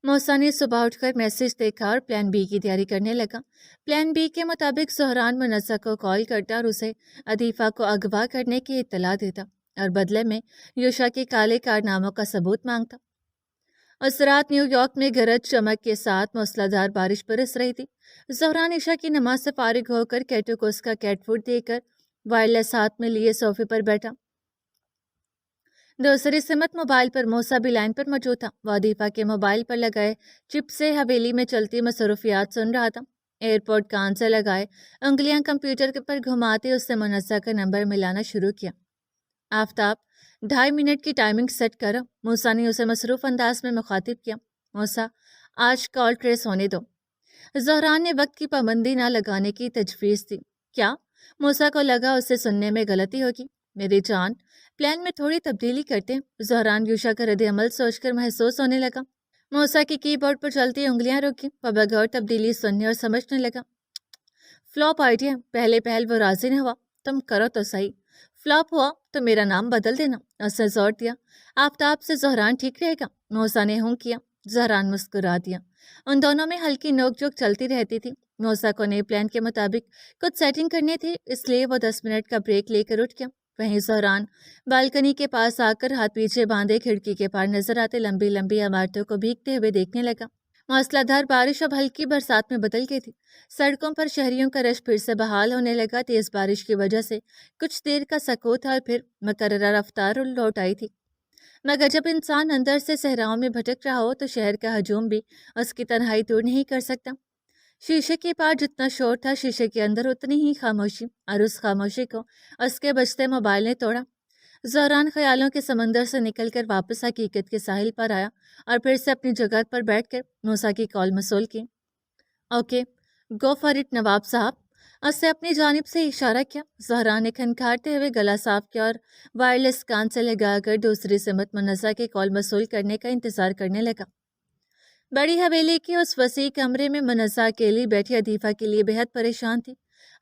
موسیٰ نے صبح اٹھ کر میسج دیکھا اور پلان بی کی تیاری کرنے لگا۔ پلان بی کے مطابق زہران منزہ کو کال کرتا اور اسے عدیفہ کو اغوا کرنے کی اطلاع دیتا اور بدلے میں یوشا کے کالے کارناموں کا ثبوت مانگتا۔ اس رات نیو یارک میں گرج چمک کے ساتھ موسلا دھار بارش برس رہی تھی۔ زہران عشاء کی نماز سے فارغ ہو کر کیٹو کو اس کا کیٹ فوڈ دے کر وائرلیس ہاتھ میں لیے صوفے پر بیٹھا۔ دوسری سمت موبائل پر موسیٰ بھی لائن پر موجود تھا۔ وہ عدیفہ کے موبائل پر لگائے چپ سے حویلی میں چلتی مصروفیات سن رہا تھا۔ ایئرپورٹ کان سے لگائے انگلیاں کمپیوٹر پر گھماتے اس سے منزہ کا نمبر ملانا شروع کیا۔ آفتاب 2.5 منٹ کی ٹائمنگ سیٹ کرو، موسیٰ نے اسے مصروف انداز میں مخاطب کیا۔ موسیٰ آج کال ٹریس ہونے دو۔ زہران نے وقت کی پابندی نہ لگانے کی تجویز دی۔ کیا؟ موسیٰ کو لگا اسے سننے میں غلطی ہوگی۔ میری جان، پلان میں تھوڑی تبدیلی کرتے ہیں۔ زہران یوشا کا رد عمل سوچ کر محسوس ہونے لگا۔ موسیٰ کی کی بورڈ پر چلتی انگلیاں روکی۔ وہ بغور تبدیلی سننے اور سمجھنے لگا۔ فلاپ آئیڈیا، پہلے پہل وہ راضی نہ ہوا۔ تم کرو تو صحیح، فلاپ ہوا تو میرا نام بدل دینا۔ اس نے زور دیا۔ آفتاب سے زہران ٹھیک رہے گا؟ موسیٰ نے ہوں کیا۔ زہران مسکرا دیا۔ ان دونوں میں ہلکی نوک جھوک چلتی رہتی تھی۔ موسیٰ کو نئے پلان کے مطابق کچھ سیٹنگ کرنی تھی، اس لیے وہ 10 منٹ کا بریک لے کر اٹھ گیا۔ وہیں زہران بالکنی کے پاس آ کر ہاتھ پیچھے باندھے کھڑکی کے پار نظر آتے لمبی لمبی عمارتوں کو بھیگتے ہوئے دیکھنے لگا۔ موسلا دھار بارش اب ہلکی برسات میں بدل گئی تھی۔ سڑکوں پر شہریوں کا رش پھر سے بحال ہونے لگا۔ تیز بارش کی وجہ سے کچھ دیر کا سکوت تھا اور پھر مقررہ رفتار لوٹ آئی تھی۔ مگر جب انسان اندر سے صحراؤں میں بھٹک رہا ہو تو شہر کا ہجوم بھی اس کی تنہائی دور نہیں کر سکتا۔ شیشے کے پار جتنا شور تھا، شیشے کے اندر اتنی ہی خاموشی، اور اس خاموشی کو اس کے بجتے موبائل نے توڑا۔ زہران خیالوں کے سمندر سے نکل کر واپس حقیقت کے ساحل پر آیا اور پھر سے اپنی جگہ پر بیٹھ کر موسیٰ کی کال موصول کی۔ اوکے، گو فار اٹ نواب صاحب، اس سے اپنی جانب سے اشارہ کیا۔ زہران نے کھنکھارتے ہوئے گلا صاف کیا اور وائرلیس کان سے لگا کر دوسری سمت منزہ کے کال موصول کرنے کا انتظار کرنے لگا۔ بڑی حویلی کی اس وسیع کمرے میں منزہ اکیلی بیٹھی عدیفہ کے لیے بہت پریشان تھی۔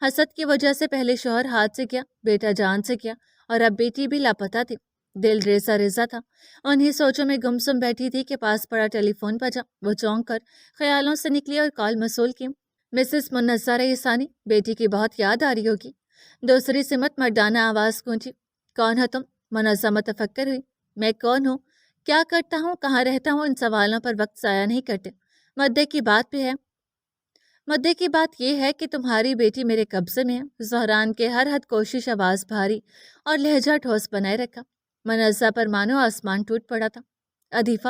حسد کی وجہ سے پہلے شوہر ہاتھ سے کیا، بیٹا جان سے کیا، اور اب بیٹی بھی لاپتہ تھی۔ دل ریزہ ریزہ تھا۔ انہیں سوچوں میں گمسم بیٹھی تھی کہ پاس پڑا ٹیلی فون بجا۔ وہ چونک کر خیالوں سے نکلی اور کال موصول کی۔ مسز منزہ رئیسانی، بیٹی کی بہت یاد آ رہی ہوگی۔ دوسری سمت مردانہ آواز گونجی۔ کون ہو تم؟ منزہ متفکر ہوئی۔ میں کون ہوں، کیا کرتا ہوں، کہاں رہتا ہوں، ان سوالوں پر وقت ضائع نہیں کرتے۔ مدعے کی بات بھی ہے۔ مدعے کی بات یہ ہے کہ تمہاری بیٹی میرے قبضے میں ہے۔ زہران کے ہر حد کوشش آواز بھاری اور لہجہ ٹھوس بنائے رکھا۔ منزہ پر مانو آسمان ٹوٹ پڑا تھا۔ عدیفہ،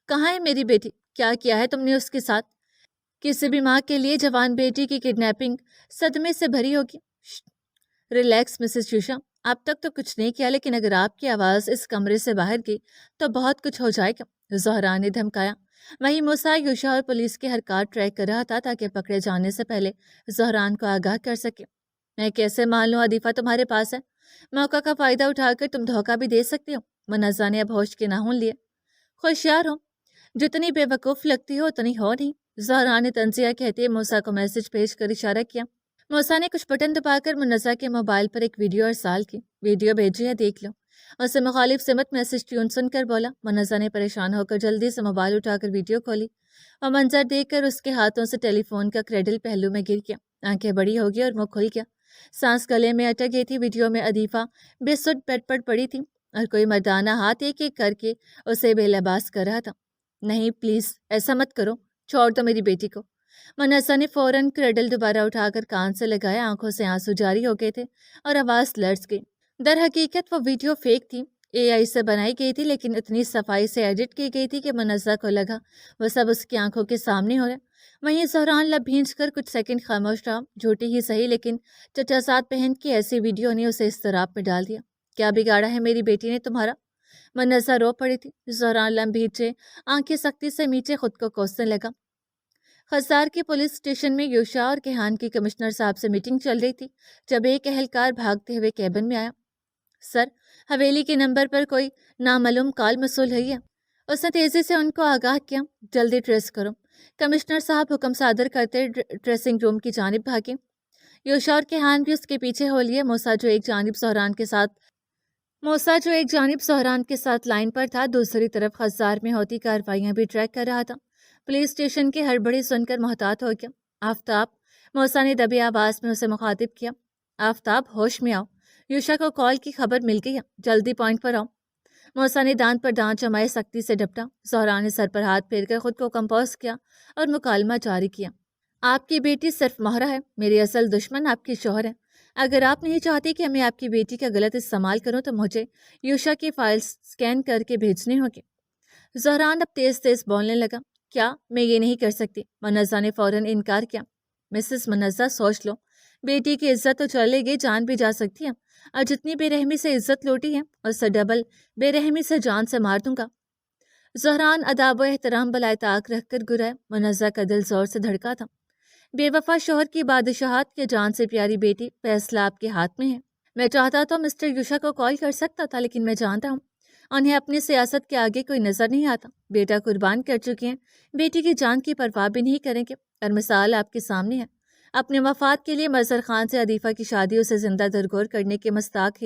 کہاں ہے میری بیٹی؟ کیا کیا ہے تم نے اس کے ساتھ؟ کسی بھی ماں کے لیے جوان بیٹی کی کڈنیپنگ صدمے سے بھری ہوگی۔ ریلیکس مسز یوشا، اب تک تو کچھ نہیں کیا، لیکن اگر آپ کی آواز اس کمرے سے باہر گئی تو بہت کچھ ہو جائے گا، زہران نے دھمکایا۔ وہیں موسیٰ یوشا اور پولیس کے حرکات ٹریک کر رہا تھا تاکہ پکڑے جانے سے پہلے زہران کو آگاہ کر سکے۔ میں کیسے مان لوں عدیفہ تمہارے پاس ہے؟ موقع کا فائدہ اٹھا کر تم دھوکہ بھی دے سکتی ہو۔ منزہ نے اب ہوش کے ناخن لیے۔ ہوشیار ہو، جتنی بے وقوف لگتی ہو اتنی ہو نہیں، زہران نے تنزیہ کہتے موسیٰ کو میسج بھیج کر اشارہ کیا۔ موسیٰ نے کچھ بٹن دبا کر منزہ کے موبائل پر ایک ویڈیو ارسال کی۔ ویڈیو بھیجی ہے، دیکھ لو۔ اسے مخالف سمت میسج ٹیون سن کر بولا۔ منزہ نے پریشان ہو کر جلدی سے موبائل اٹھا کر ویڈیو کھولی۔ وہ منظر دیکھ کر اس کے ہاتھوں سے ٹیلی فون کا کریڈل پہلو میں گر گیا۔ آنکھیں بڑی ہو گئی اور منہ کھل گیا۔ سانس گلے میں اٹک گئی تھی۔ ویڈیو میں عدیفہ بے سدھ بیڈ پر پڑی تھی اور کوئی مردانہ ہاتھ ایک ایک کر کے اسے بے لباس کر رہا تھا۔ نہیں پلیز، ایسا مت کرو، چھوڑ دو میری بیٹی کو۔ منزہ نے فوراً کریڈل دوبارہ اٹھا کر کان سے لگایا۔ آنکھوں سے آنسو جاری ہو گئے تھے اور آواز لرز گئی۔ در حقیقت وہ ویڈیو فیک تھی، AI سے بنائی گئی تھی، لیکن اتنی صفائی سے ایڈٹ کی گئی تھی کہ منزہ کو لگا وہ سب اس کی آنکھوں کے سامنے ہو رہا۔ وہیں زہران لب بھینچ کر کچھ سیکنڈ خاموش رہا۔ جھوٹی ہی صحیح، لیکن چچا سات بہن کی ایسی ویڈیو نے اسے اضطراب میں ڈال دیا۔ کیا بگاڑا ہے میری بیٹی نے تمہارا؟ منزہ رو پڑی تھی۔ زہران لب بھینچے آنکھیں سختی سے میچے خود کو کوسنے لگا۔ خزار کی پولیس اسٹیشن میں یوشا اور کیہان کی کمشنر صاحب سے میٹنگ چل رہی تھی جب ایک اہلکار بھاگتے ہوئے کیبن میں آیا۔ سر، حویلی کے نمبر پر کوئی نامعلوم کال موصول ہوئی ہے۔ اس نے تیزی سے ان کو آگاہ کیا۔ جلدی ٹریس کرو۔ کمشنر صاحب حکم صادر کرتے ڈریسنگ روم کی جانب بھاگے۔ یوشا اور کیہان بھی اس کے پیچھے ہو لیے۔ موسیٰ جو ایک جانب زہران کے ساتھ لائن پر تھا، دوسری طرف خزار میں ہوتی کارروائیاں بھی ٹریک کر رہا تھا۔ पुलिस स्टेशन की हड़बड़ी सुनकर मोहतात हो गया। आफ्ताब, मौसा ने दबी आवाज में उसे मुखातिब किया। आफ्ताब, होश में आओ, यूशा को कॉल की खबर मिल गई है, जल्दी पॉइंट पर आओ। मौसा ने दांत पर दांत जमाए सख्ती से डपटा। ज़हरा ने सर पर हाथ फेर कर खुद को कंपोज किया और मुकालमा जारी किया। आपकी बेटी सिर्फ मोहरा है, मेरी असल दुश्मन आपकी शोहर है। अगर आप नहीं चाहती कि मैं आपकी बेटी का गलत इस्तेमाल करूं तो मुझे यूशा की फाइल स्कैन करके भेजनी होगी। ज़हरान अब तेज तेज बोलने लगा। क्या मैं ये नहीं कर सकती? मुनज़्ज़ा ने फौरन इनकार किया। मिसेस मुनज़्ज़ा, सोच लो, बेटी की इज्जत तो चलेगी, जान भी जा सकती है। और जितनी बेरहमी से इज्जत लूटी है उससे डबल बेरहमी से जान से मार दूंगा। ज़हरान अदाब व एहतराम बलाए ताक रखकर गुराए। मुनज़्ज़ा का दिल जोर से धड़का था। बेवफा शोहर की बादशाहत के जान से प्यारी बेटी, फैसला आपके हाथ में है। मैं चाहता तो मिस्टर यूशा को कॉल कर सकता था, लेकिन मैं जानता हूँ उन्हें अपनी सियासत के आगे कोई नजर नहीं आता। बेटा कुर्बान कर चुके हैं, बेटी की जान की परवाह भी नहीं करेंगे। और मिसाल आपके सामने है। अपने मफाद के लिए मजहर खान से अदीफा की शादी उसे जिंदा दरगोर करने के मजाक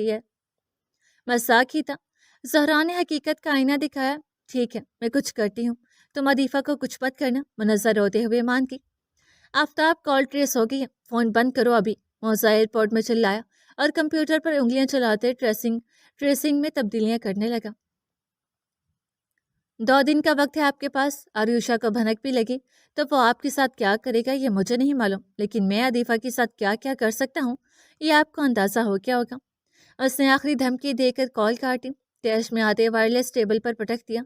ही था। ज़हरा ने हकीकत का आईना दिखाया। ठीक है, मैं कुछ करती हूँ, तुम अदीफा को कुछ मत करना। मुनज़्ज़ा रोते हुए मान की। आफ्ताब, कॉल ट्रेस हो गई है, फोन बंद करो अभी, मौसा एयरपोर्ट में चिल्लाया और कंप्यूटर पर उंगलियां चलाते ट्रेसिंग में तब्दीलियां करने लगा। 2 दिन का वक्त है आपके पास। आरुषा को भनक भी लगी तो वो आपके साथ क्या करेगा ये मुझे नहीं मालूम, लेकिन मैं अदीफा के साथ क्या क्या कर सकता हूँ ये आपको अंदाजा हो क्या होगा। उसने आखिरी धमकी देकर कॉल काटी। तैश में आते वायरलेस टेबल पर पटक दिया।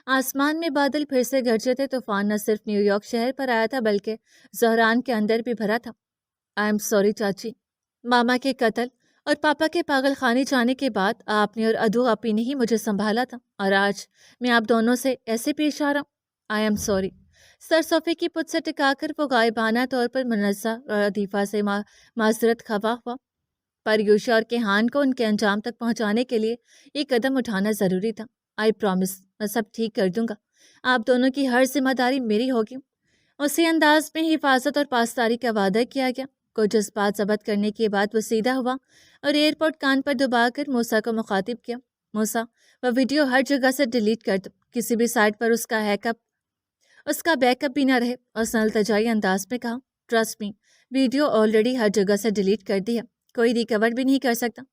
आसमान में बादल फिर से गरजे थे। तूफान न सिर्फ न्यूयॉर्क शहर पर आया था बल्कि ज़हरान के अंदर भी भरा था। आई एम सॉरी चाची, मामा के कत्ल और पापा के पागल खाने जाने के बाद आपने और अदू आपी ने ही मुझे संभाला था, और आज मैं आप दोनों से ऐसे पेश आ रहा हूँ। I am sorry. सर सोफे की पुत से टिकाकर वो गायबाना तौर पर मुनज़्ज़ा और अदीफा से माजरत खवा हुआ। पर यूशा और केहान को उनके अंजाम तक पहुंचाने के लिए ये कदम उठाना ज़रूरी था। आई प्रॉमिस, मैं सब ठीक कर दूंगा। आप दोनों की हर जिम्मेदारी मेरी होगी। उसी अंदाज में हिफाजत और पासदारी का वादा किया गया। कुछ जज्बात जब्त करने के बाद वो सीधा हुआ और एयरपोर्ट कान पर दबाकर मूसा को मुखातिब किया। मूसा, वह वीडियो हर जगह से डिलीट कर दो, किसी भी साइट पर उसका बैकअप भी ना रहे। उसने अल्तजाई अंदाज में कहा। ट्रस्ट मी, वीडियो ऑलरेडी हर जगह से डिलीट कर दी है, कोई रिकवर भी नहीं कर सकता।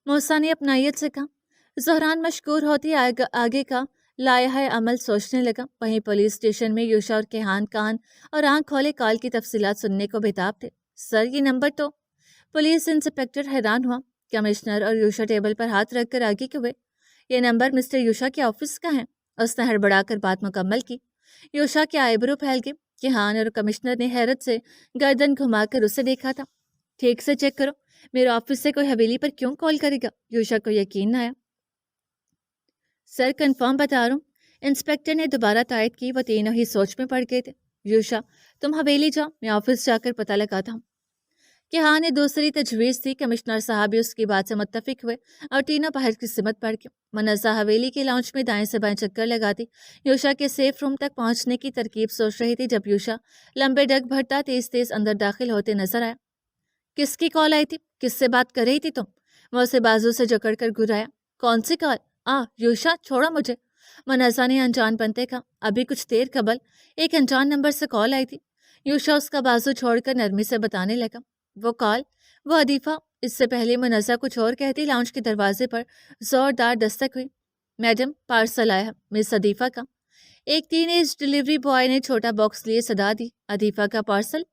मूसा ने अपनायत से कहा। ज़हरान मशकूर होती आगे का लाया अमल सोचने लगा। वहीं पुलिस स्टेशन में यूशा और केहान कान और आंख खोले काल की तफसीलात सुनने को बेताब थे। सर, ये नंबर तो। पुलिस इंस्पेक्टर हैरान हुआ। कमिश्नर और यूशा टेबल पर हाथ रखकर आगे के हुए। ये नंबर मिस्टर यूशा के ऑफिस का है। उसने हड़बड़ाकर बात मुकम्मल की। यूशा के आईब्रो फैल गए। केहान और कमिश्नर ने हैरत से गर्दन घुमाकर उसे देखा था। ठीक से चेक करो, मेरे ऑफिस से कोई हवेली पर क्यों कॉल करेगा? यूशा को यकीन न आया। सर, कंफर्म बता रहा हूँ। इंस्पेक्टर ने दोबारा तायद की। वो तीनों ही सोच में पड़ गए थे। यूशा, तुम हवेली जाओ, मैं ऑफिस जाकर पता लगाता हूँ। कि हाँ ने दूसरी तजवीज़ थी। कमिश्नर साहब भी उसकी बात से मुत्तफिक हुए और तीनों बाहर की सिमत पड़ गए। मुनज़्ज़ा हवेली के लाउंज में दाएं से बाएं चक्कर लगाती यूशा के सेफ रूम तक पहुंचने की तरकीब सोच रही थी जब यूशा लंबे डग भरता तेज तेज अंदर दाखिल होते नजर आया। किसकी कॉल आई थी? किससे बात कर रही थी तुम? मैं उसे बाजू से जकड़ कर घुराया। कौन सी कॉल? यूशा, छोड़ो मुझे। मुनज़्ज़ा ने अनजान बनते कहा। अभी कुछ देर कबल एक अनजान नंबर से कॉल आई थी। यूशा उसका बाजू छोड़कर नरमी से बताने लगा। वो कॉल, वो अदीफा। इससे पहले मुनज़्ज़ा कुछ और कहती लाउंज के दरवाजे पर जोरदार दस्तक हुई। मैडम, पार्सल आया है, मिस अदीफा का। एक टीनेज डिलीवरी बॉय ने छोटा बॉक्स लिए सदा दी। अदीफा का पार्सल?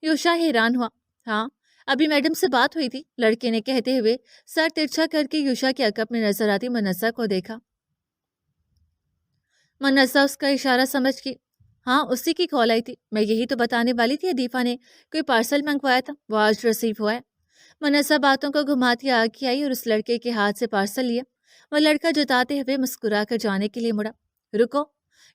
यूशा हैरान हुआ। हाँ, अभी मैडम से बात हुई थी, लड़के ने कहते हुए सर तिरछा करके यूशा के अकब में नजर आती मुनज़्ज़ा को देखा। मुनज़्ज़ा उसका इशारा समझ की। हाँ, उसी की कॉल आई थी। मैं यही तो बताने वाली थी, अदीफा ने कोई पार्सल मंगवाया था, वो आज रिसीव हुआ है। मुनज़्ज़ा बातों को घुमाती आगे आई और उस लड़के के हाथ से पार्सल लिया। वह लड़का जताते हुए मुस्कुरा कर जाने के लिए मुड़ा। रुको,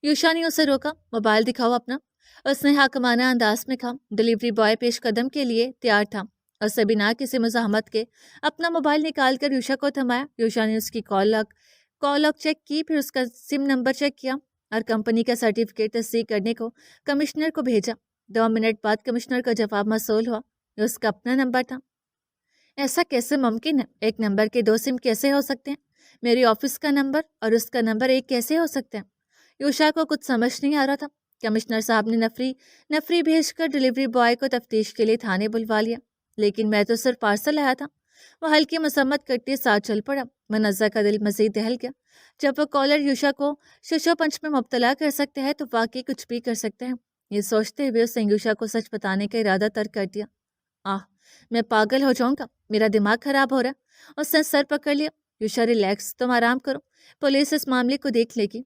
यूशा ने उसे रोका। मोबाइल दिखाओ अपना, उसने हाकमाना अंदाज में कहा। डिलीवरी बॉय पेश कदम के लिए तैयार था। उससे बिना किसी मज़ाहमत के अपना मोबाइल निकाल कर यूशा को थमाया। यूशा ने उसकी कॉल लॉग चेक की, फिर उसका सिम नंबर चेक किया और कंपनी का सर्टिफिकेट तस्दीक करने को कमिश्नर को भेजा। 2 मिनट बाद कमिश्नर का जवाब मौसूल हुआ। ये उसका अपना नंबर था। ऐसा कैसे मुमकिन है? एक नंबर के 2 सिम कैसे हो सकते हैं? मेरी ऑफिस का नंबर और उसका नंबर एक कैसे हो सकते हैं? यूशा को कुछ समझ नहीं आ रहा था। کمشنر صاحب نے نفری بھیج کر ڈلیوری بوائے کو تفتیش کے لیے تھانے بلوا لیا، لیکن میں تو صرف پارسل لایا تھا۔ وہ ہلکی مسمت کرتے ساتھ چل پڑا۔ منزہ کا دل مزید دہل گیا۔ جب وہ کالر یوشا کو ششو پنچ میں مبتلا کر سکتے ہیں تو واقعی کچھ بھی کر سکتے ہیں۔ یہ سوچتے ہوئے اس نے یوشا کو سچ بتانے کا ارادہ ترک کر دیا۔ میں پاگل ہو جاؤں گا، میرا دماغ خراب ہو رہا ہے۔ اس نے سر پکڑ لیا۔ یوشا ریلیکس، تم آرام کرو، پولیس اس معاملے کو دیکھ لے گی۔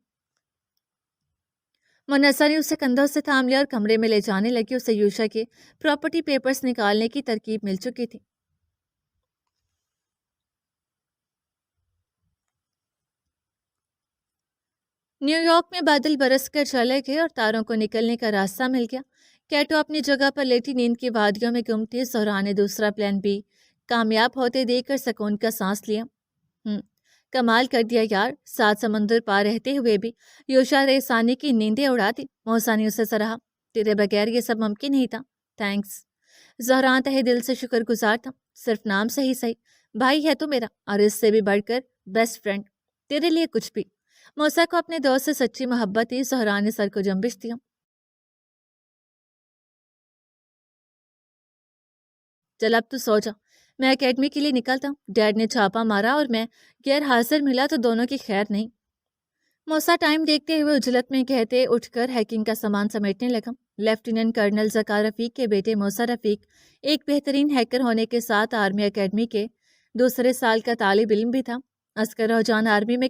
منزہ نے اسے کندھوں سے تھام لیا اور کمرے میں لے جانے لگی۔ اسے یوشا کے پراپرٹی پیپرز نکالنے کی ترکیب مل چکی تھی۔ نیو یارک میں بادل برس کر چلے گئے اور تاروں کو نکلنے کا راستہ مل گیا۔ کیٹو اپنی جگہ پر لیٹی نیند کی وادیوں میں گم تھی۔ زہرا نے دوسرا پلان بھی کامیاب ہوتے دیکھ کر سکون کا سانس لیا۔ کمال کر دیا یار، 7 سمندر پار رہتے ہوئے بھی یوشا ریسانی کی نیندیں اڑاتی۔ موسا نے اسے سراہا۔ تیرے بغیر یہ سب ممکن نہیں تھا، تھینکس۔ زہرا تہہ دل سے شکر گزار تھا۔ صرف نام سے ہی صحیح، بھائی ہے تو میرا، اور اس سے بھی بڑھ کر بیسٹ فرینڈ، تیرے لیے کچھ بھی۔ موسا کو اپنے دوست سے سچی محبت تھی۔ زہرا نے سر کو جنبش دیا۔ چل اب تو سو جا، میں اکیڈمی کے لیے نکلتا ہوں۔ ڈیڈ نے چھاپا مارا اور میں غیر حاضر ملا تو دونوں کی خیر نہیں۔ موسا ٹائم دیکھتے ہوئے اجلت میں کہتے اٹھ کر ہیکنگ کا سامان سمیٹنے لگا۔ لیفٹیننٹ کرنل ذکا رفیق کے بیٹے موسا رفیق ایک بہترین ہیکر ہونے کے ساتھ آرمی اکیڈمی کے دوسرے سال کا طالب علم بھی تھا۔ عسکر رجحان آرمی میں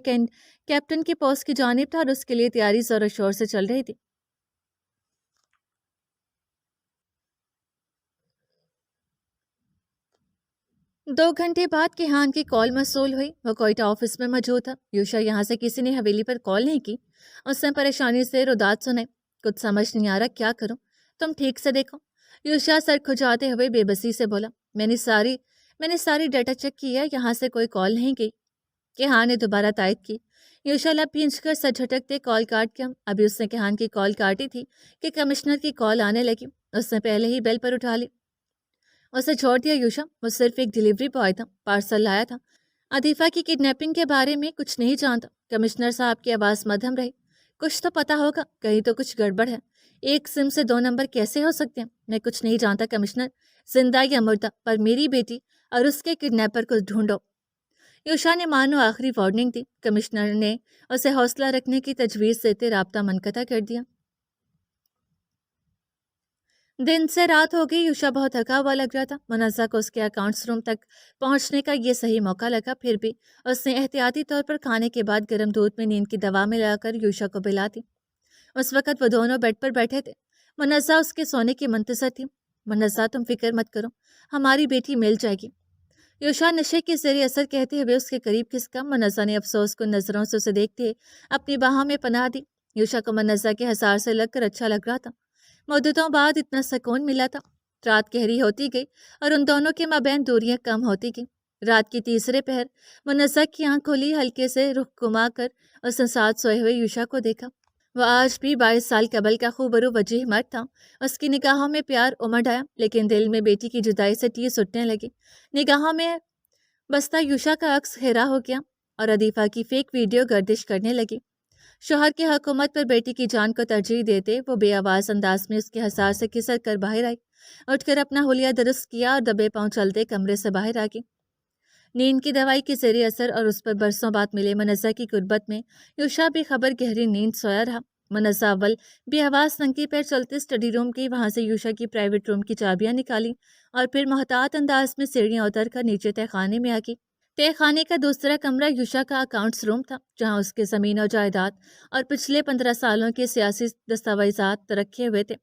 کیپٹن کی پوسٹ کی جانب تھا اور اس کے لیے تیاری زور و شور سے چل رہی تھی۔ 2 گھنٹے بعد کیہان کی کال موصول ہوئی۔ وہ کوئٹہ آفس میں موجود تھا۔ یوشا، یہاں سے کسی نے حویلی پر کال نہیں کی؟ اس نے پریشانی سے ردات سنے۔ کچھ سمجھ نہیں آ رہا، کیا کروں؟ تم ٹھیک سے دیکھو۔ یوشا سر کھجاتے ہوئے بے بسی سے بولا۔ میں نے ساری ڈیٹا چیک کی ہے، یہاں سے کوئی کال نہیں گئی۔ کیہان نے دوبارہ تائید کی۔ یوشا لب بھینچ کر سر جھٹکتے کال کاٹ گیا۔ ابھی اس نے کیہان کی کال کاٹی تھی کہ کمشنر کی کال آنے لگی۔ اس نے پہلے ہی بیل پر اٹھا لی۔ اسے چھوڑ دیا یوشا، وہ صرف ایک ڈیلیوری بوائے تھا، پارسل لایا تھا۔ عطیفہ کی کڈنیپنگ کے بارے میں کچھ نہیں جانتا۔ کمشنر صاحب کی آواز مدھم رہی۔ کچھ تو پتا ہوگا، کہیں تو کچھ گڑبڑ ہے۔ ایک سم سے 2 نمبر کیسے ہو سکتے ہیں؟ میں کچھ نہیں جانتا کمشنر، زندہ یا مردہ، پر میری بیٹی اور اس کے کڈنیپر کو ڈھونڈو۔ یوشا نے مانو آخری وارننگ دی۔ کمشنر نے اسے حوصلہ رکھنے کی تجویز دیتے رابطہ منقطع کر دیا۔ دن سے رات ہو گئی۔ یوشا بہت تھکا ہوا لگ رہا تھا۔ منزہ کو اس کے اکاؤنٹس روم تک پہنچنے کا یہ صحیح موقع لگا، پھر بھی اس نے احتیاطی طور پر کھانے کے بعد گرم دودھ میں نیند کی دوا ملا کر یوشا کو پلا دی۔ اس وقت وہ دونوں بیڈ پر بیٹھے تھے۔ منزہ اس کے سونے کی منتظر تھی۔ منزہ، تم فکر مت کرو، ہماری بیٹی مل جائے گی۔ یوشا نشے کے زیر اثر کہتے ہوئے اس کے قریب کھسکا۔ منزہ نے افسوس کن نظروں سے اسے دیکھتے اپنی باہوں میں پناہ دی۔ یوشا کو منزہ کے حصار سے لگ کر اچھا لگ رہا تھا۔ مدتوں بعد اتنا سکون ملا تھا۔ رات گہری ہوتی گئی اور ان دونوں کے مابین دوریاں کم ہوتی گئیں۔ رات کی تیسرے پہر منزہ کی آنکھ کھولی، ہلکے سے رخ گما کر اس نے ساتھ سوئے ہوئے یوشا کو دیکھا۔ وہ آج بھی 22 سال قبل کا خوبرو وجیح مرد تھا۔ اس کی نگاہوں میں پیار امڈ آیا، لیکن دل میں بیٹی کی جدائی سے ٹیس اٹھنے لگی۔ نگاہوں میں بستہ یوشا کا عکس ہیرا ہو گیا اور عطیفہ کی فیک ویڈیو گردش کرنے لگی۔ شوہر کی حکومت پر بیٹی کی جان کو ترجیح دیتے وہ بے آواز انداز میں اس کے حصار سے کھسک کر باہر آئی، اٹھ کر اپنا حلیہ درست کیا اور دبے پاؤں چلتے کمرے سے باہر آ گئی۔ نیند کی دوائی کے زیر اثر اور اس پر برسوں بعد ملے منزہ کی غربت میں یوشا بے خبر گہری نیند سویا رہا۔ منزہ اول بے آواز ننگے پیر چلتے اسٹڈی روم گئی، وہاں سے یوشا کی پرائیویٹ روم کی چابیاں نکالی اور پھر محتاط انداز میں سیڑھیاں اتر کر نیچے تہہ خانے میں آ گئی۔ تہہ خانے کا دوسرا کمرہ یوشا کا اکاؤنٹس روم تھا، جہاں اس کے زمین و جائیداد اور پچھلے 15 سالوں کے سیاسی دستاویزات رکھے ہوئے تھے۔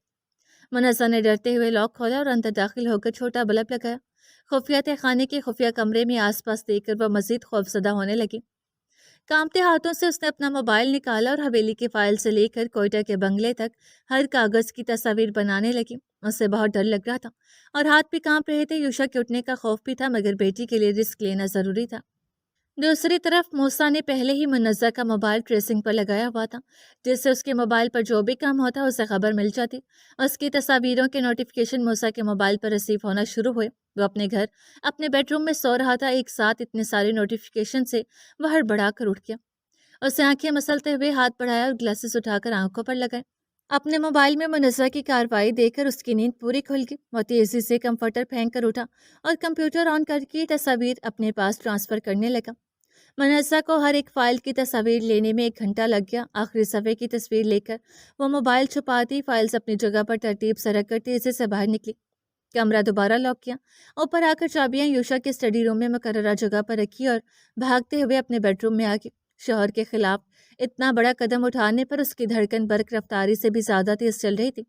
منزہ نے ڈرتے ہوئے لاک کھولا اور اندر داخل ہو کر چھوٹا بلب لگایا۔ خفیہ تہہ خانے کے خفیہ کمرے میں آس پاس دیکھ کر وہ مزید خوفزدہ ہونے لگی۔ کانپتے ہاتھوں سے اس نے اپنا موبائل نکالا اور حویلی کی فائل سے لے کر کوئٹہ کے بنگلے تک ہر کاغذ کی تصاویر بنانے لگی۔ اسے بہت ڈر لگ رہا تھا اور ہاتھ بھی کانپ رہے تھے۔ یوشا کے اٹھنے کا خوف بھی تھا، مگر بیٹی کے لیے رسک لینا ضروری تھا۔ دوسری طرف موسا نے پہلے ہی منزہ کا موبائل ٹریسنگ پر لگایا ہوا تھا، جس سے اس کے موبائل پر جو بھی کام ہوتا اسے خبر مل جاتی۔ اس کی تصاویروں کے نوٹیفیکیشن موسا کے موبائل پر ریسیو ہونا شروع ہوئے۔ وہ اپنے گھر اپنے بیڈ روم میں سو رہا تھا، ایک ساتھ اتنے سارے نوٹیفیکیشن سے وہ ہڑبڑا کر اٹھ گیا۔ اسے آنکھیں مسلتے ہوئے ہاتھ بڑھایا اور گلاسز اٹھا کر آنکھوں پر لگائے۔ अपने मोबाइल में मुनज़्ज़ा की कार्रवाई देखकर उसकी नींद पूरी खुल गई। वो तेजी से कंफर्टर फेंक कर उठा और कंप्यूटर ऑन करके तस्वीर अपने पास ट्रांसफर करने लगा। मुनज़्ज़ा को हर एक फाइल की तस्वीर लेने में 1 घंटा लग गया। आखिरी सफ़े की तस्वीर लेकर वो मोबाइल छुपाती फाइल्स अपनी जगह पर तरतीब से रखकर तेजी से बाहर निकली। कमरा दोबारा लॉक किया। ऊपर आकर चाबियां यूशा के स्टडी रूम में मुकर्ररा जगह पर रखी और भागते हुए अपने बेडरूम में आ गई। शौहर के खिलाफ इतना बड़ा कदम उठाने पर उसकी धड़कन बर्क रफ्तारी से भी ज्यादा तेज चल रही थी।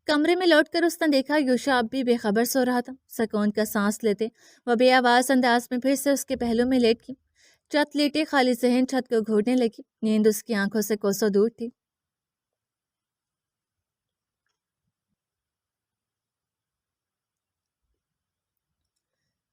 कमरे में लौटकर उसने देखा यूशा अब भी बेखबर सो रहा था। सुकून का सांस लेते वह बेआवाज अंदाज में फिर से उसके पहलू में लेट गई। चत लेटे खाली जहन छत को घूरने लगी। नींद उसकी आंखों से कोसों दूर थी।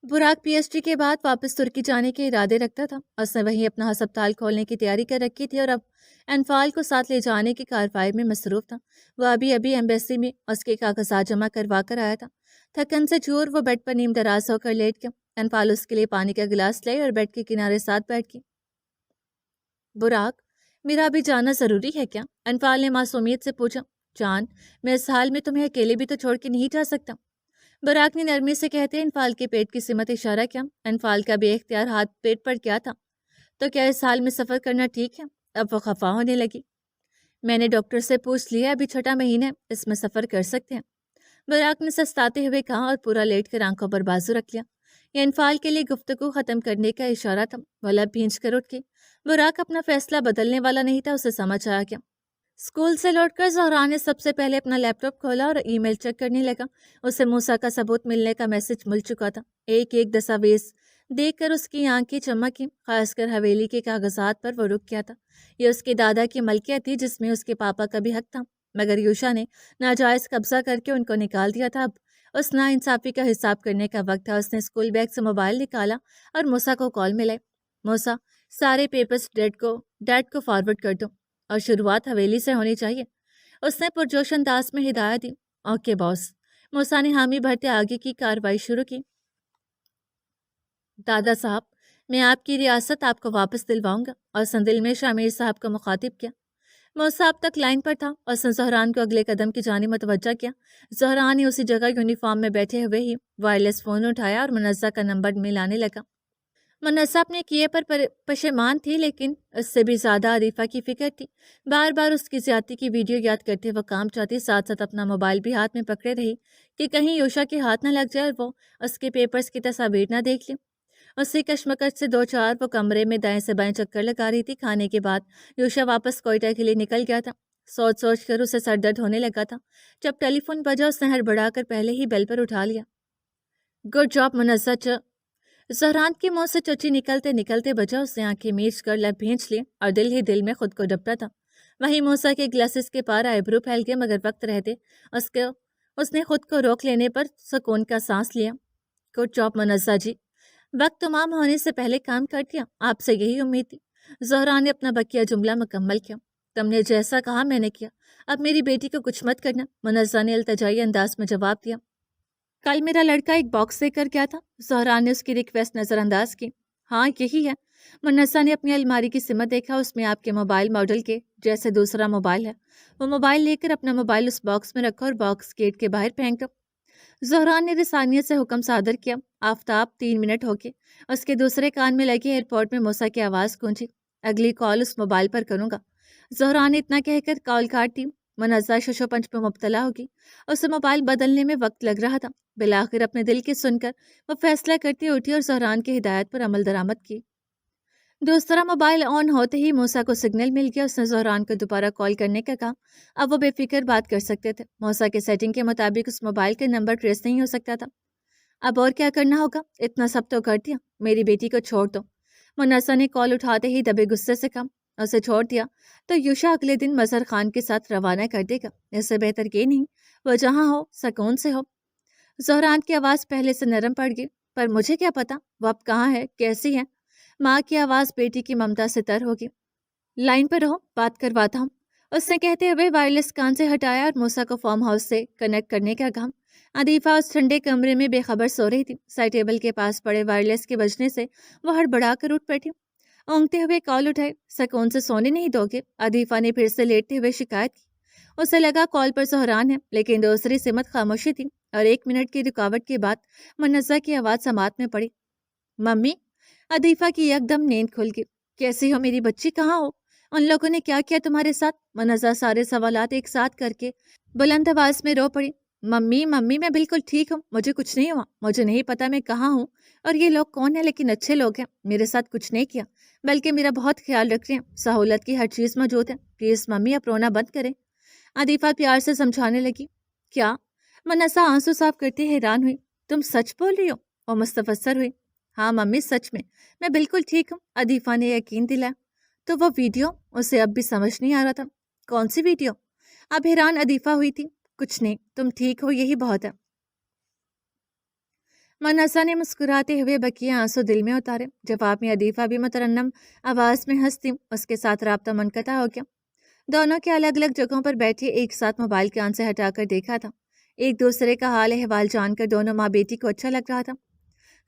बुराक पीएचडी के बाद वापस तुर्की जाने के इरादे रखता था। उसने वहीं अपना अस्पताल खोलने की तैयारी कर रखी थी और अब एनफाल को साथ ले जाने की कार्रवाई में मसरूफ था। वह अभी अभी एम्बेसी में उसके कागजात जमा करवा कर आया था। थकन से चूर वो बेड पर नीम दराज होकर लेट गया। एनफाल उसके लिए पानी का गिलास लाई और बेड के किनारे साथ बैठ गई। बुराक, मेरा अभी जाना जरूरी है क्या? एनफाल ने मासूमियत से पूछा। जान, मैं इस हाल में तुम्हें अकेले भी तो छोड़ के नहीं जा सकता। बराक ने नरमी से कहते इनफाल के पेट की सिमत इशारा किया। इनफाल का बेख्तियार हाथ पेट पर क्या था। तो क्या इस हाल में सफ़र करना ठीक है? अब वो खफा होने लगी। मैंने डॉक्टर से पूछ लिया, अभी 6वां महीना है, इसमें सफ़र कर सकते हैं। बराक ने सस्ताते हुए कहा और पूरा लेट कर आंखों पर बाजू रख लिया। यह इनफाल के लिए गुफ्तगू खत्म करने का इशारा था। वह भींच कर उठ गई। बराक अपना फैसला बदलने वाला नहीं था, उसे समझ आ गया। स्कूल से लौटकर ज़हरा ने सबसे पहले अपना लैपटॉप खोला और ईमेल चेक करने लगा। उसे मूसा का सबूत मिलने का मैसेज मिल चुका था। एक एक दस्तावेज देखकर उसकी आंखें चमकी। खासकर हवेली के कागजात पर वो रुक गया था। ये उसके दादा की मलकियत थी जिसमें उसके पापा का भी हक था, मगर यूशा ने नाजायज कब्जा करके उनको निकाल दिया था। अब उस नाइंसाफी का हिसाब करने का वक्त था। उसने स्कूल बैग से मोबाइल निकाला और मूसा को कॉल मिलाई। मूसा, सारे पेपर्स डैड को फॉरवर्ड कर दो और शुरुआत हवेली से होनी चाहिए। उसने पुरजोश अंदाज में हिदायत दी। Okay boss. मूसा ने हामी भरते आगे की कार्रवाई शुरू की। दादा साहब, मैं आपकी रियासत आपको वापस दिलवाऊंगा। और संदिल में शामिर साहब को मुखातिब किया। मूसा अब तक लाइन पर था। उसने जहरान को अगले कदम की जानिब मुतवज्जा किया। जहरान ने उसी जगह यूनिफॉर्म में बैठे हुए ही वायरलेस फोन उठाया और मुनज़्ज़ा का नंबर मिलाने लगा। मुनस्सा अपने किए पर पशेमान थी, लेकिन उससे भी ज्यादा आरिफा की फिक्र थी। बार बार उसकी ज्यादती की वीडियो याद करते वह काम चाहती, साथ साथ अपना मोबाइल भी हाथ में पकड़े रही कि कहीं योशा के हाथ न लग जाए और वो उसके पेपर्स की तस्वीर न देख ले। उसी कश्मकश से दो चार वो कमरे में दाएं से बाएं चक्कर लगा रही थी। खाने के बाद योशा वापस कोयटा के लिए निकल गया था। सोच सोच कर उसे सर दर्द होने लगा था। जब टेलीफोन बजा उसने हड़बड़ाकर पहले ही बेल पर उठा लिया। Good job मुनस्सा। जहरान के मुंह से चची निकलते निकलते बचा। उसने आंखें मीच कर लब भींच ली और दिल ही दिल में खुद को डपटा था। वहीं मूसा के ग्लासेस के पार आईब्रो फैल गया, मगर वक्त रहते उसके उसने खुद को रोक लेने पर सुकून का सांस लिया। गुड जॉब मुनस्सा जी, वक्त तमाम होने से पहले काम कर दिया, आपसे यही उम्मीद थी। जहरान ने अपना बकिया जुमला मुकम्मल किया। तुमने जैसा कहा मैंने किया, अब मेरी बेटी को कुछ मत करना, मुनस्सा ने इल्तिजाई अंदाज में जवाब दिया। कल मेरा लड़का एक बॉक्स लेकर गया था। जहरान ने उसकी रिक्वेस्ट नज़रअंदाज की। हाँ यही है। मुन्नसा ने अपनी अलमारी की सिमत देखा। उसमें आपके मोबाइल मॉडल के जैसे दूसरा मोबाइल है। वो मोबाइल लेकर अपना मोबाइल उस बॉक्स में रखा और बॉक्स गेट के बाहर फेंक दो। जहरान ने रिसानियत से हुक्म सादर किया। आफ्ताब 3 मिनट हो गए। उसके दूसरे कान में लगे एयरपोर्ट में मूसा की आवाज़ गूंजी। अगली कॉल उस मोबाइल पर करूंगा। जहरान ने इतना कहकर कॉल काट दी। मुनज़्ज़ा शशोपंच में मुब्तला होगी। उसे मोबाइल बदलने में वक्त लग रहा था। बिलाखिर अपने दिल की सुनकर वो फैसला करती उठी और जहरान की हिदायत पर अमल दरामद की। दूसरा मोबाइल ऑन होते ही मूसा को सिग्नल मिल गया। उसने जहरान को दोबारा कॉल करने का कहा। अब वो बेफिक्र बात कर सकते थे। मूसा के सेटिंग के मुताबिक उस मोबाइल के नंबर ट्रेस नहीं हो सकता था। अब और क्या करना होगा? इतना सब तो कर दिया, मेरी बेटी को छोड़ दो। मुन्नसा ने कॉल उठाते ही दबे गुस्से से कहा। उसे छोड़ दिया तो यूशा अगले दिन मजहर खान के साथ रवाना कर देगा। इससे बेहतर ये नहीं वो जहाँ हो सुकून से हो। जहरान की आवाज़ पहले से नरम पड़ गई। पर मुझे क्या पता वो अब कहाँ है, कैसी है। माँ की आवाज़ बेटी की ममता से तर होगी। लाइन पर रहो, बात करवाता हूँ। उसने कहते हुए वायरलेस कान से हटाया और मूसा को फार्म हाउस से कनेक्ट करने का काम। अदीफा उस ठंडे कमरे में बेखबर सो रही थी। साइड टेबल के पास पड़े वायरलेस के बजने से वो हड़बड़ा कर उठ बैठी। ऊँगते हुए कॉल उठाई। सुकून से सोने नहीं दोगे? अदीफा ने फिर से लेटते हुए शिकायत की। उसे लगा कॉल पर सुहरान है, लेकिन दूसरी सिमत खामोशी थी और 1 मिनट की रुकावट के बाद मुन्नज़ा की आवाज़ समात में पड़ी। मम्मी। अदीफा की एकदम नींद खुल गई। कैसी हो मेरी बच्ची, कहाँ हो? उन लोगों ने क्या किया तुम्हारे साथ? मुन्नज़ा सारे सवालात एक साथ करके बुलंद आवाज में रो पड़ी। मम्मी मम्मी, मैं बिल्कुल ठीक हूँ, मुझे कुछ नहीं हुआ। मुझे नहीं पता मैं कहाँ हूँ और ये लोग कौन है, लेकिन अच्छे लोग हैं, मेरे साथ कुछ नहीं किया, बल्कि मेरा बहुत ख्याल रख रहे हैं। सहूलत की हर चीज़ मौजूद है। प्लीज़ मम्मी, अब रोना बंद करें। आदिफा प्यार से समझाने लगी। क्या? मुन्नसा आंसू साफ करती हैरान हुई। तुम सच बोल रही हो? और मुस्तफसर हुई। हाँ मम्मी, सच में, मैं बिल्कुल ठीक हूँ। आदिफा ने यकीन दिलाया। तो वो वीडियो? उसे अब भी समझ नहीं आ रहा था। कौन सी वीडियो? अब हैरान आदिफा हुई थी। कुछ नहीं, तुम ठीक हो, यही बहुत है। मनसा ने मुस्कुराते हुए बकिया आंसू दिल में उतारे। जवाब में अदीफा भी मुतरन्नम आवाज में हंसती। उसके साथ राब्ता मुनक़ता हो गया। दोनों के अलग अलग जगहों पर बैठे एक साथ मोबाइल कान से हटाकर देखा था। एक दूसरे का हाल अहवाल जानकर दोनों माँ बेटी को अच्छा लग रहा था।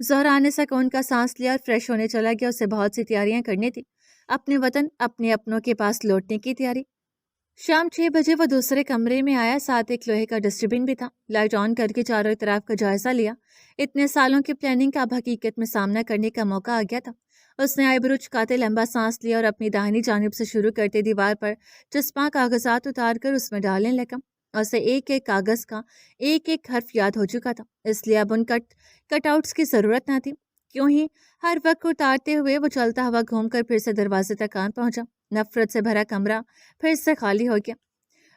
ज़हरा ने सुकून का सांस लिया और फ्रेश होने चला गया। उसे बहुत सी तैयारियां करनी थी। अपने वतन, अपने अपनों के पास लौटने की तैयारी। शाम 6 बजे वो दूसरे कमरे में आया। साथ एक लोहे का डस्टबिन भी था। लाइट ऑन करके चारों तरफ का जायजा लिया। इतने सालों की प्लानिंग का अब हकीकत में सामना करने का मौका आ गया था। उसने आईब्रो चुकाते लंबा सांस लिया और अपनी दाहिनी जानिब से शुरू करते दीवार पर चस्पा कागजात उतार कर उसमें डालने लगा। उसे एक एक कागज का एक एक हर्फ याद हो चुका था, इसलिए अब उन कटआउट्स की जरूरत न थी। क्यों ही हर वक्त उतारते हुए वो चलता हुआ घूमकर फिर से दरवाजे तक आ पहुंचा। नफरत से भरा कमरा फिर से खाली हो गया।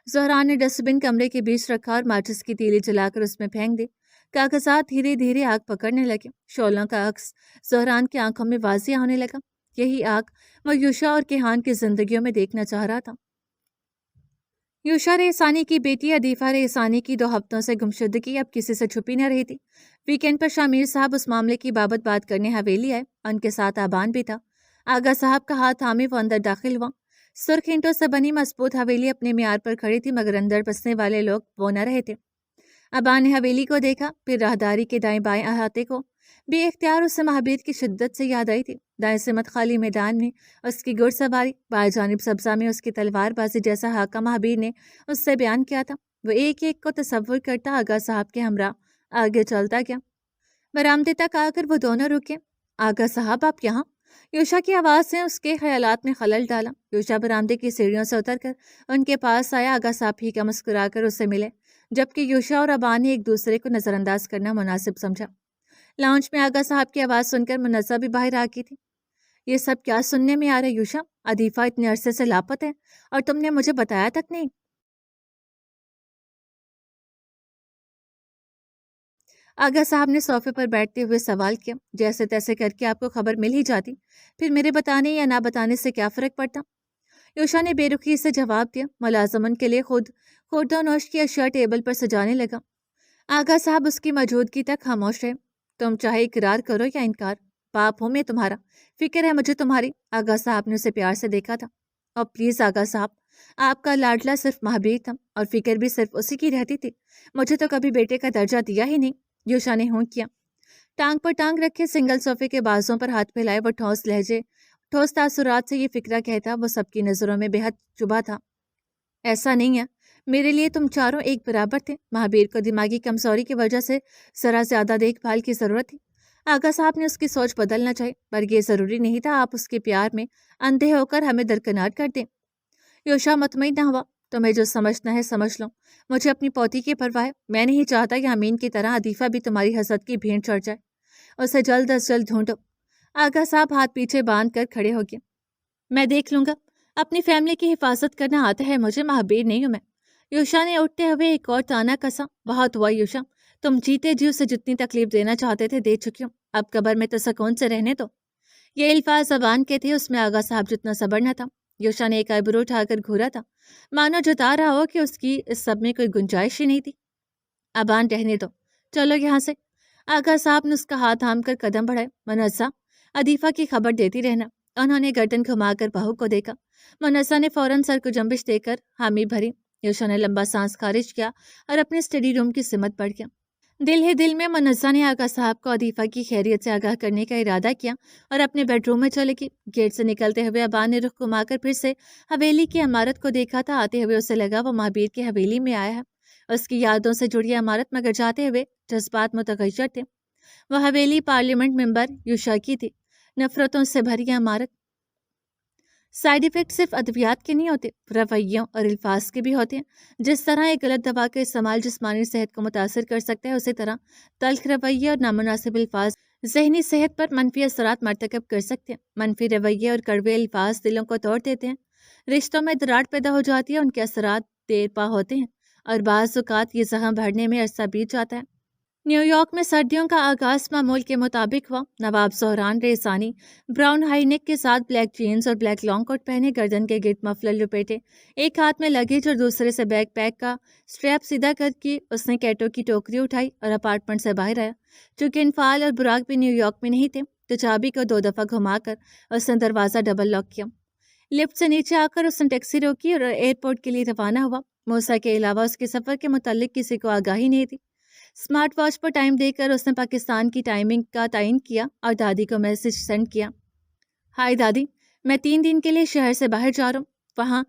ज़हरा ने डस्टबिन कमरे के बीच रखा और माचिस की तीली जलाकर उसमें फेंक दी। कागजात धीरे धीरे आग पकड़ने लगे। शोलों का अक्स ज़हरान की आंखों में वाजिया होने लगा। यही आग वो यूशा और किहान की जिंदगियों में देखना चाह रहा था। यूशा रेसानी की बेटी अदीफा रेसानी की 2 हफ्तों से गुमशुदगी अब किसी से छुपी न रही थी। वीकेंड पर शामिर साहब उस मामले की बात करने हवेली आए। उनके साथ आबान भी था। आगा साहब का हाथ थामे वो अंदर दाखिल हुआ। सुर्ख ईंटों से बनी मजबूत हवेली अपने मियार पर खड़ी थी, मगर अंदर बसने वाले लोग वो न रहे थे। अबा ने हवेली को देखा, फिर राहदारी के दाएं बाएं अहाते को। बेख्तियार उसे महाबीर की शिद्दत से याद आई थी। दाएं से मत खाली मैदान में उसकी घुड़सवारी, बाएं जानिब सब्जा में उसकी तलवारबाजी जैसा हाका महाबीर ने उससे बयान किया था। वो एक एक को तसव्वुर करता आगा साहब के हमरा आगे चलता गया। बरामदे तक आकर वो दोनों रुके। आगा साहब, आप यहाँ? यूशा की आवाज़ ने उसके ख्यालात में खलल डाला। यूशा बरामदे की सीढ़ियों से उतरकर उनके पास आया। आगा साहब फीका मुस्कुराकर उससे मिले, जबकि यूशा और अबा ने एक दूसरे को नज़रअंदाज करना मुनासिब समझा। लाउंज में आगा साहब की आवाज़ सुनकर मुन्नज़ा भी बाहर आ गई थी। ये सब क्या सुनने में आ रहा है यूशा? अदीफा इतने अरसे से लापता है और तुमने मुझे बताया तक नहीं। आगा साहब ने सोफे पर बैठते हुए सवाल किया। जैसे तैसे करके आपको खबर मिल ही जाती, फिर मेरे बताने या ना बताने से क्या फ़र्क पड़ता? यूशा ने बेरुखी से जवाब दिया। मुलाजमन के लिए खुद खुर्दोनोश की अशिया टेबल पर सजाने लगा। आगा साहब उसकी मौजूदगी तक खामोश रहे। तुम चाहे इकरार करो या इनकार, बाप हूं मैं तुम्हारा, फिक्र है मुझे तुम्हारी। आगा साहब ने उसे प्यार से देखा था। और प्लीज आगा साहब, आपका लाडला सिर्फ महाबीर था और फिक्र भी सिर्फ उसी की रहती थी। मुझे तो कभी बेटे का दर्जा दिया ही नहीं। यूशा ने हूं किया। टांग पर टांग रखे सिंगल सोफे के बाजों पर हाथ फैलाए वो ठोस लहजे, ठोस तासुरात से ये फिक्रा कहता वो सबकी नजरों में बेहद चुभा था। ऐसा नहीं है, मेरे लिए तुम चारों एक बराबर थे। महाबीर को दिमागी कमजोरी की वजह से जरा ज्यादा देखभाल की जरूरत थी। आगा साहब ने उसकी सोच बदलना चाहिए, पर यह जरूरी नहीं था आप उसके प्यार में अंधे होकर हमें दरकिनार कर दें। योशा मुतमईन न हुआ। तुम्हें जो समझना है समझ लो। मुझे अपनी पोती की परवाह है। मैं नहीं चाहता कि अमीन की तरह अदीफा भी तुम्हारी हसद की भेंट चढ़ जाए। उसे जल्द अज जल्द ढूंढो। आगा साहब हाथ पीछे बांध कर खड़े हो गए। मैं देख लूंगा। अपनी फैमिली की हिफाजत करना आता है मुझे, महाबीर नहीं हूं मैं। यूशा ने उठते हुए एक और ताना कसा। बहुत हुआ यूशा, तुम जीते जी उसे जितनी तकलीफ देना चाहते थे दे चुकी हो। अब कब्र में तो सुकून से रहने दो। ये अल्फाज जबान के थे, उसमें आगा साहब जितना सबर न था। यूशा ने एक आईब्रो उठाकर घूरा था, मानो जता रहा हो कि उसकी इस सब में कोई गुंजाइश ही नहीं थी। अबान रहने दो, चलो यहाँ से। आगा साहब ने उसका हाथ थाम कर कदम बढ़ाए। मुनस्सा, अदीफा की खबर देती रहना। उन्होंने गर्दन घुमाकर बहू को देखा। मुनस्सा ने फौरन सर को जंबिश देकर हामी भरी। यूशा ने लंबा सांस खारिज किया और अपने स्टडी रूम की सिमत बढ़ गया। دل ہی دل میں منزہ نے آغا صاحب کو عدیفہ کی خیریت سے آگاہ کرنے کا ارادہ کیا اور اپنے بیڈ روم میں چلے گی۔ گیٹ سے نکلتے ہوئے ابا نے رخ گھما کر پھر سے حویلی کی عمارت کو دیکھا تھا۔ آتے ہوئے اسے لگا وہ مہابیر کی حویلی میں آیا ہے، اس کی یادوں سے جڑی عمارت، مگر جاتے ہوئے جذبات متغیر تھے۔ وہ حویلی پارلیمنٹ ممبر یوشا کی تھی، نفرتوں سے بھری عمارت۔ سائیڈ ایفیکٹ صرف ادویات کے نہیں ہوتے، رویوں اور الفاظ کے بھی ہوتے ہیں۔ جس طرح ایک غلط دوا کا استعمال جسمانی صحت کو متاثر کر سکتا ہے، اسی طرح تلخ رویے اور نامناسب الفاظ ذہنی صحت پر منفی اثرات مرتکب کر سکتے ہیں۔ منفی رویے اور کڑوے الفاظ دلوں کو توڑ دیتے ہیں، رشتوں میں دراڑ پیدا ہو جاتی ہے، ان کے اثرات دیر پا ہوتے ہیں اور بعض اوقات یہ زخم بھرنے میں عرصہ بیت جاتا ہے۔ نیو یارک میں سردیوں کا آغاز معمول کے مطابق ہوا۔ نواب سہران ریسانی براؤن ہائی نیک کے ساتھ بلیک جینز اور بلیک لانگ کوٹ پہنے، گردن کے گرد مفلر لپیٹے، ایک ہاتھ میں لگیج اور دوسرے سے بیک پیک کا سٹریپ سیدھا کر کے اس نے کیٹو کی ٹوکری اٹھائی اور اپارٹمنٹ سے باہر آیا۔ چونکہ انفال اور براق بھی نیو یارک میں نہیں تھے، تو چابی کو 2 دفعہ گھما کر اس نے دروازہ ڈبل لاک کیا۔ لفٹ سے نیچے آ کر اس نے ٹیکسی روکی اور ایئرپورٹ کے لیے روانہ ہوا۔ موسیٰ کے علاوہ اس کے سفر کے متعلق کسی کو آگاہی نہیں تھی۔ اسمارٹ واچ پر ٹائم دے کر اس نے پاکستان کی ٹائمنگ کا تعین کیا اور دادی کو میسج سینڈ کیا۔ ہائی دادی، میں 3 دن کے لیے شہر سے باہر جا رہا ہوں، وہاں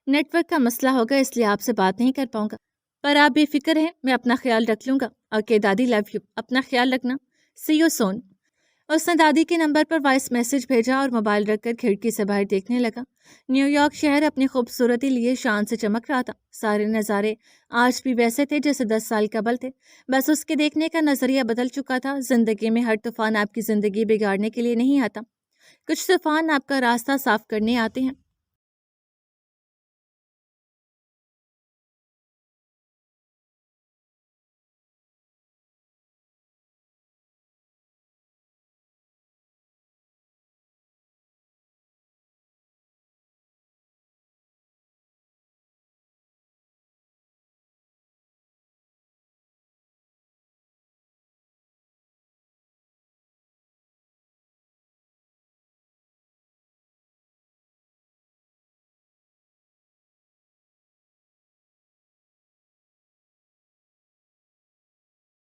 نیٹ ورک کا مسئلہ ہوگا، اس لیے آپ سے بات نہیں کر پاؤں گا، پر آپ بے فکر ہیں، میں اپنا خیال رکھ لوں گا۔ اوکے دادی، لو یو، اپنا خیال رکھنا، سی یو سون۔ اس نے دادی کے نمبر پر وائس میسج بھیجا اور موبائل رکھ کر کھڑکی سے باہر دیکھنے لگا۔ نیو یارک شہر اپنی خوبصورتی لیے شان سے چمک رہا تھا۔ سارے نظارے آج بھی ویسے تھے جیسے 10 سال قبل تھے، بس اس کے دیکھنے کا نظریہ بدل چکا تھا۔ زندگی میں ہر طوفان آپ کی زندگی بگاڑنے کے لیے نہیں آتا، کچھ طوفان آپ کا راستہ صاف کرنے آتے ہیں۔